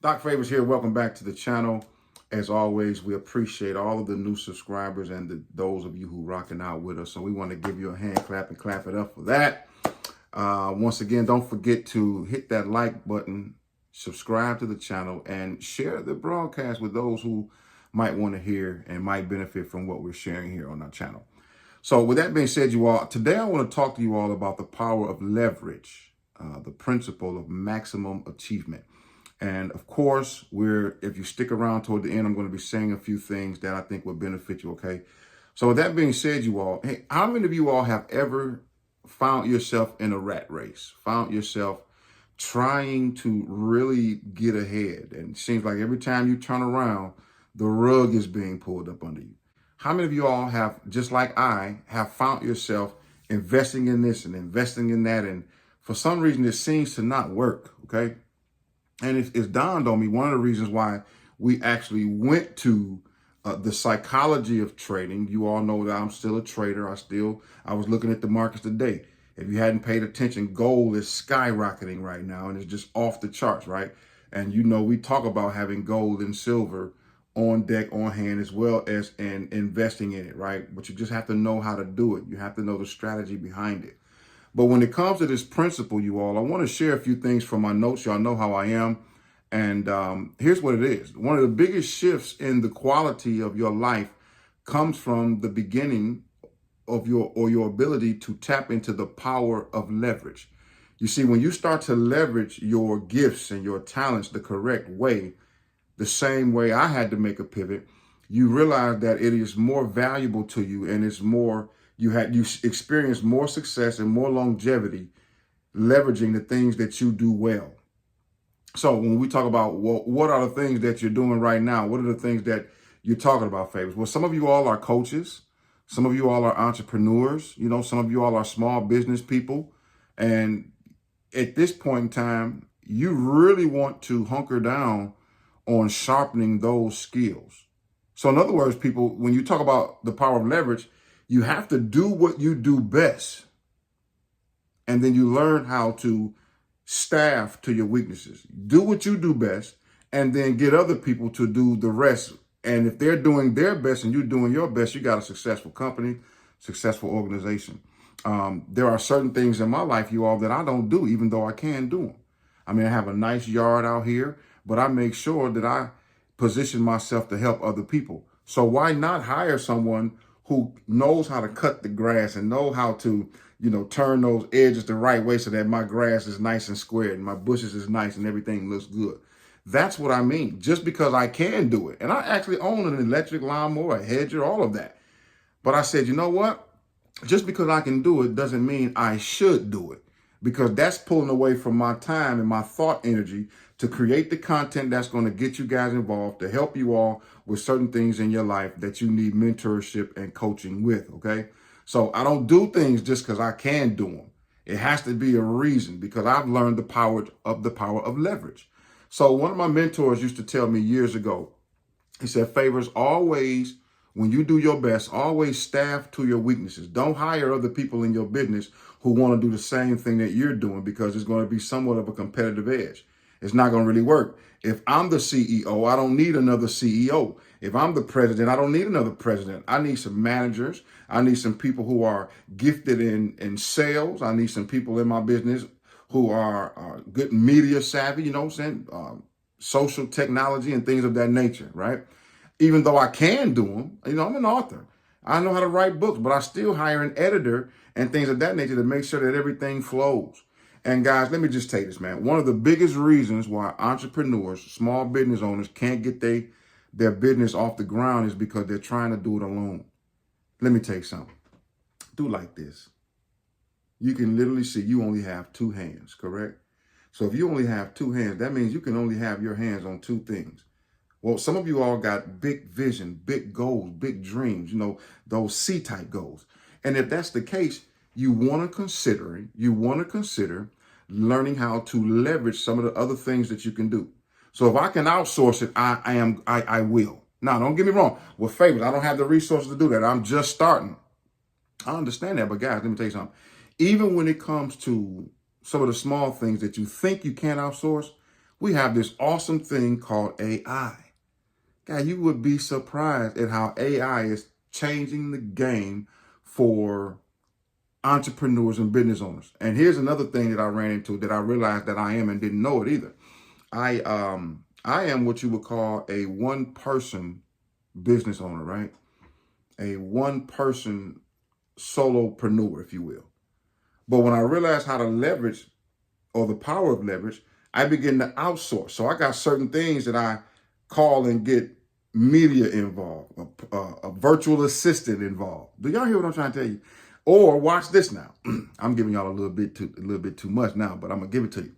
Doc Favors here. Welcome back to the channel. As always, we appreciate all of the new subscribers and those of you who rocking out with us. So we want to give you a hand clap and clap it up for that. Once again, don't forget to hit that like button, subscribe to the channel, and share the broadcast with those who might want to hear and might benefit from what we're sharing here on our channel. So with that being said, you all, today I want to talk to you all about the power of leverage, the principle of maximum achievement. And of course, if you stick around toward the end, I'm going to be saying a few things that I think will benefit you, okay? So with that being said, you all, hey, how many of you all have ever found yourself in a rat race, found yourself trying to really get ahead? And it seems like every time you turn around, the rug is being pulled up under you. How many of you all have, just like I, have found yourself investing in this and investing in that, and for some reason it seems to not work, okay? And it's dawned on me, one of the reasons why we actually went to the psychology of trading. You all know that I'm still a trader. I was looking at the markets today. If you hadn't paid attention, gold is skyrocketing right now and it's just off the charts, right? And you know, we talk about having gold and silver on deck, on hand, as well as investing in it, right? But you just have to know how to do it. You have to know the strategy behind it. But when it comes to this principle, you all, I want to share a few things from my notes. Y'all know how I am. And here's what it is. One of the biggest shifts in the quality of your life comes from the beginning of your ability to tap into the power of leverage. You see, when you start to leverage your gifts and your talents the correct way, the same way I had to make a pivot, you realize that it is more valuable to you, and it's more, you experience more success and more longevity leveraging the things that you do well. So when we talk about what are the things that you're doing right now, what are the things that you're talking about, Favors? Well, some of you all are coaches. Some of you all are entrepreneurs. You know, some of you all are small business people. And at this point in time, you really want to hunker down on sharpening those skills. So in other words, people, when you talk about the power of leverage, you have to do what you do best. And then you learn how to staff to your weaknesses. Do what you do best, and then get other people to do the rest. And if they're doing their best and you're doing your best, you got a successful company, successful organization. There are certain things in my life, you all, that I don't do, even though I can do them. I mean, I have a nice yard out here, but I make sure that I position myself to help other people. So why not hire someone who knows how to cut the grass and know how to, you know, turn those edges the right way so that my grass is nice and squared and my bushes is nice and everything looks good. That's what I mean. Just because I can do it. And I actually own an electric lawnmower, a hedger, all of that. But I said, you know what? Just because I can do it doesn't mean I should do it, because that's pulling away from my time and my thought energy to create the content that's going to get you guys involved, to help you all with certain things in your life that you need mentorship and coaching with, okay? So I don't do things just because I can do them. It has to be a reason, because I've learned the power of leverage. So one of my mentors used to tell me years ago, he said, Favors, always, when you do your best, always staff to your weaknesses. Don't hire other people in your business who want to do the same thing that you're doing, because it's going to be somewhat of a competitive edge. It's not going to really work. If I'm the CEO, I don't need another CEO. If I'm the president, I don't need another president. I need some managers. I need some people who are gifted in sales. I need some people in my business who are good media savvy, you know what I'm saying? Social technology and things of that nature, right? Even though I can do them, you know, I'm an author. I know how to write books, but I still hire an editor and things of that nature to make sure that everything flows. And guys, let me just tell you this, man. One of the biggest reasons why entrepreneurs, small business owners can't get their business off the ground is because they're trying to do it alone. Let me tell you something. Do like this. You can literally see you only have two hands, correct? So if you only have two hands, that means you can only have your hands on two things. Well, some of you all got big vision, big goals, big dreams, you know, those C-type goals. And if that's the case, you want to consider learning how to leverage some of the other things that you can do. So if I can outsource it, I will. Now, don't get me wrong. With Favors, I don't have the resources to do that. I'm just starting. I understand that, but guys, let me tell you something. Even when it comes to some of the small things that you think you can't outsource, we have this awesome thing called AI. God, you would be surprised at how AI is changing the game for entrepreneurs and business owners. And here's another thing that I ran into that I realized that I am and didn't know it either. I am what you would call a one-person business owner, right? A one-person solopreneur, if you will. But when I realized how to leverage or the power of leverage, I began to outsource. So I got certain things that I call and get media involved, a virtual assistant involved. Do y'all hear what I'm trying to tell you? Or watch this now. I'm giving y'all a little bit too much now, but I'm gonna give it to you.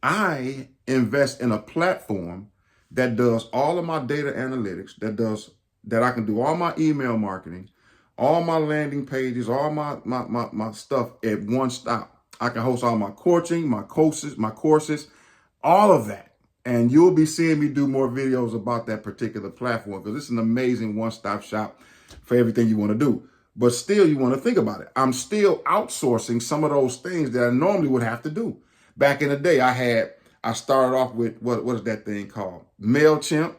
I invest in a platform that does all of my data analytics, that I can do all my email marketing, all my landing pages, all my stuff at one stop. I can host all my coaching, my courses, all of that. And you'll be seeing me do more videos about that particular platform because it's an amazing one-stop shop for everything you want to do. But still, you want to think about it. I'm still outsourcing some of those things that I normally would have to do. Back in the day, I started off with, what is that thing called? MailChimp.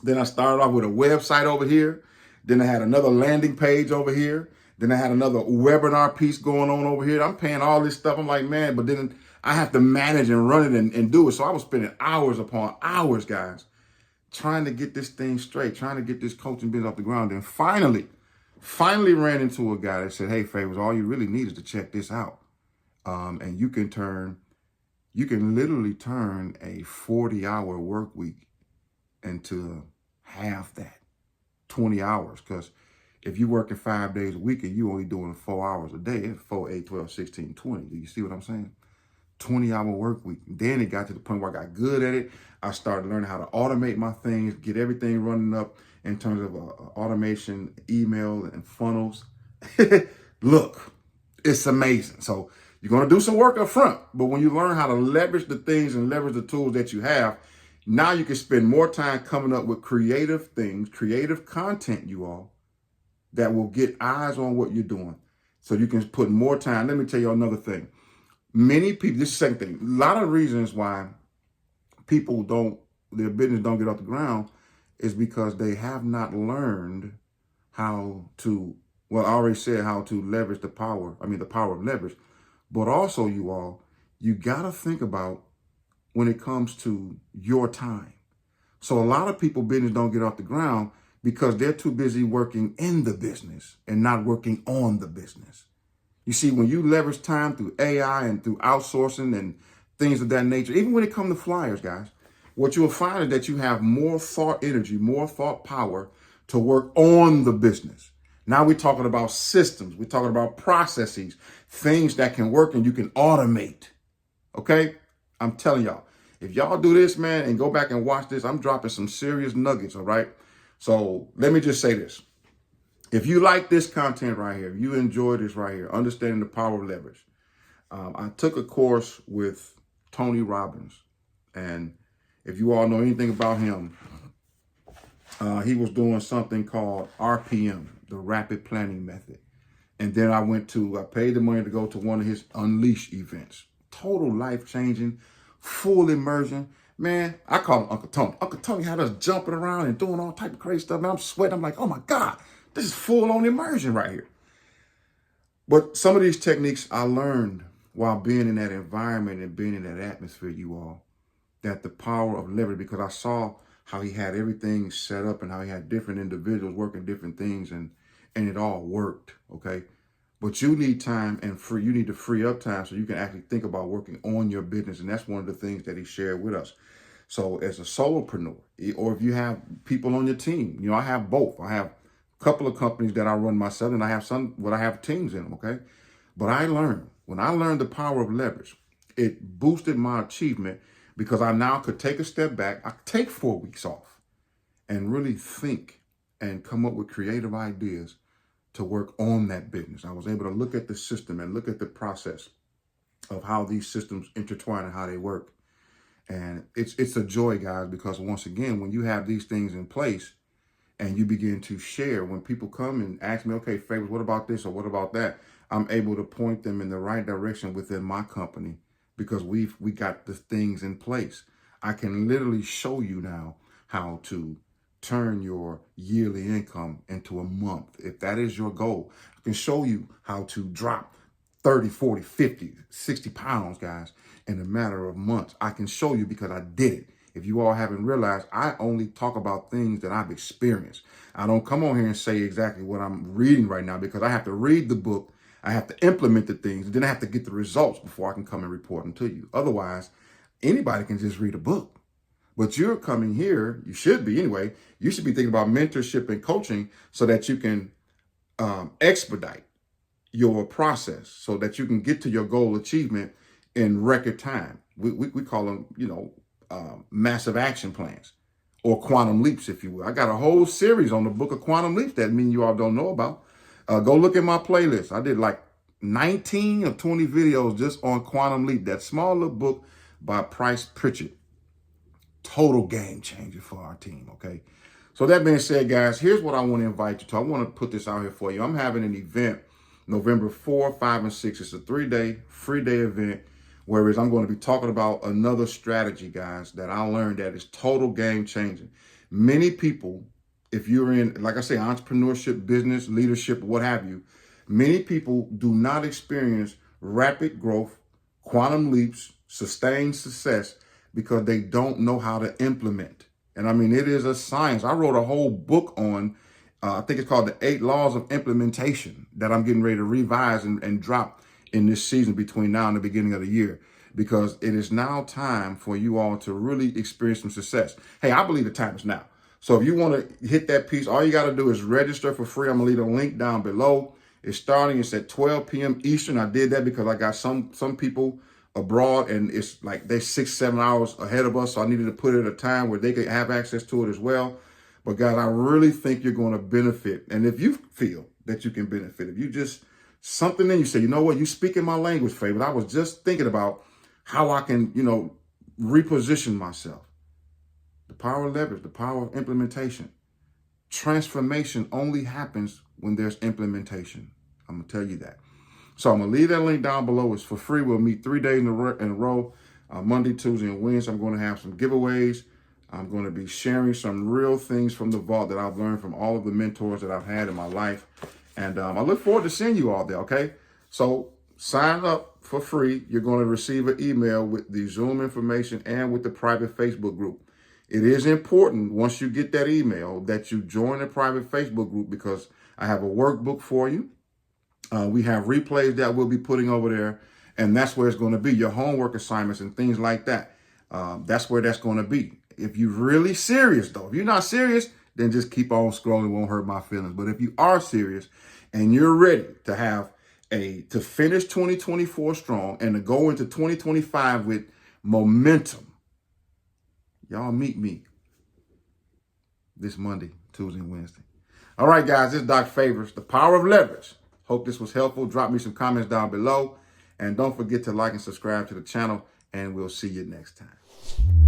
Then I started off with a website over here. Then I had another landing page over here. Then I had another webinar piece going on over here. I'm paying all this stuff. I'm like, man, but then I have to manage and run it and do it. So I was spending hours upon hours, guys, trying to get this thing straight, trying to get this coaching business off the ground. And finally ran into a guy that said, hey, Favors, all you really need is to check this out. And you can literally turn a 40-hour work week into half that, 20 hours. Because if you're working 5 days a week and you only doing 4 hours a day, it's 4, 8, 12, 16, 20. Do you see what I'm saying? 20-hour work week. Then it got to the point where I got good at it. I started learning how to automate my things, get everything running up in terms of automation, email, and funnels. Look, it's amazing. So you're going to do some work up front, but when you learn how to leverage the things and leverage the tools that you have, now you can spend more time coming up with creative things, creative content, you all, that will get eyes on what you're doing. So you can put more time. Let me tell you another thing. Many people, this is the same thing. A lot of reasons why their business don't get off the ground is because they have not learned how to, well, I already said how to leverage the power of leverage. But also, you all, you got to think about when it comes to your time. So a lot of people business don't get off the ground because they're too busy working in the business and not working on the business. You see, when you leverage time through AI and through outsourcing and things of that nature, even when it comes to flyers, guys, what you'll find is that you have more thought energy, more thought power to work on the business. Now we're talking about systems. We're talking about processes, things that can work and you can automate. Okay? I'm telling y'all, if y'all do this, man, and go back and watch this, I'm dropping some serious nuggets, all right? So let me just say this. If you like this content right here, if you enjoy this right here, understanding the power of leverage, I took a course with Tony Robbins. And if you all know anything about him, he was doing something called RPM, the Rapid Planning Method. And then I paid the money to go to one of his Unleash events. Total life-changing, full immersion. Man, I call him Uncle Tony. Uncle Tony had us jumping around and doing all type of crazy stuff. And I'm sweating. I'm like, oh my God, this is full-on immersion right here. But some of these techniques I learned while being in that environment and being in that atmosphere, you all, that the power of leverage, because I saw how he had everything set up and how he had different individuals working different things and it all worked, okay? But you need time and you need to free up time so you can actually think about working on your business. And that's one of the things that he shared with us. So as a solopreneur, or if you have people on your team, I have both. I have a couple of companies that I run myself and I have some where I have teams in them, okay? But when I learned the power of leverage, it boosted my achievement because I now could take a step back. I could take 4 weeks off and really think and come up with creative ideas to work on that business. I was able to look at the system and look at the process of how these systems intertwine and how they work. And it's a joy, guys, because once again, when you have these things in place and you begin to share, when people come and ask me, okay, Favors, what about this or what about that? I'm able to point them in the right direction within my company because we got the things in place. I can literally show you now how to turn your yearly income into a month. If that is your goal, I can show you how to drop 30, 40, 50, 60 pounds, guys, in a matter of months. I can show you because I did it. If you all haven't realized, I only talk about things that I've experienced. I don't come on here and say exactly what I'm reading right now, because I have to read the book, I have to implement the things, and then I have to get the results before I can come and report them to you. Otherwise, anybody can just read a book. But you're coming here, you should be anyway, you should be thinking about mentorship and coaching so that you can expedite your process, so that you can get to your goal achievement in record time. We call them, massive action plans, or quantum leaps, if you will. I got a whole series on the book of Quantum Leaps that many you all don't know about. Go look at my playlist. I did like 19 or 20 videos just on Quantum Leap, that small little book by Price Pritchett. Total game changer for our team, okay? So that being said, guys, here's what I want to invite you to. I want to put this out here for you. I'm having an event November 4, 5, and 6. It's a 3-day, free day event, whereas I'm going to be talking about another strategy, guys, that I learned that is total game changing. Many people, if you're in, like I say, entrepreneurship, business, leadership, what have you, many people do not experience rapid growth, quantum leaps, sustained success, because they don't know how to implement. And I mean, it is a science. I wrote a whole book on, I think it's called The 8 Laws of Implementation, that I'm getting ready to revise and drop in this season between now and the beginning of the year, because it is now time for you all to really experience some success. Hey, I believe the time is now. So if you want to hit that piece, all you got to do is register for free. I'm going to leave a link down below. It's starting, it's at 12 p.m. Eastern. I did that because I got some people abroad, and it's like they're 6-7 hours ahead of us. So I needed to put it at a time where they could have access to it as well. But guys, I really think you're going to benefit. And if you feel that you can benefit, if you just something in you say, you know what, you speaking my language, Favorite. I was just thinking about how I can, reposition myself. The power of leverage, the power of implementation. Transformation only happens when there's implementation. I'm going to tell you that. So I'm going to leave that link down below. It's for free. We'll meet 3 days in a row, Monday, Tuesday, and Wednesday. I'm going to have some giveaways. I'm going to be sharing some real things from the vault that I've learned from all of the mentors that I've had in my life. And I look forward to seeing you all there, okay? So sign up for free. You're going to receive an email with the Zoom information and with the private Facebook group. It is important, once you get that email, that you join the private Facebook group, because I have a workbook for you. We have replays that we'll be putting over there, and that's where it's going to be. Your homework assignments and things like that. That's where that's going to be. If you're really serious, though, if you're not serious, then just keep on scrolling. It won't hurt my feelings. But if you are serious and you're ready to to finish 2024 strong and to go into 2025 with momentum, y'all meet me this Monday, Tuesday, and Wednesday. All right, guys, this is Dr. Favors, The Power of Leverage. Hope this was helpful. Drop me some comments down below. And don't forget to like and subscribe to the channel. And we'll see you next time.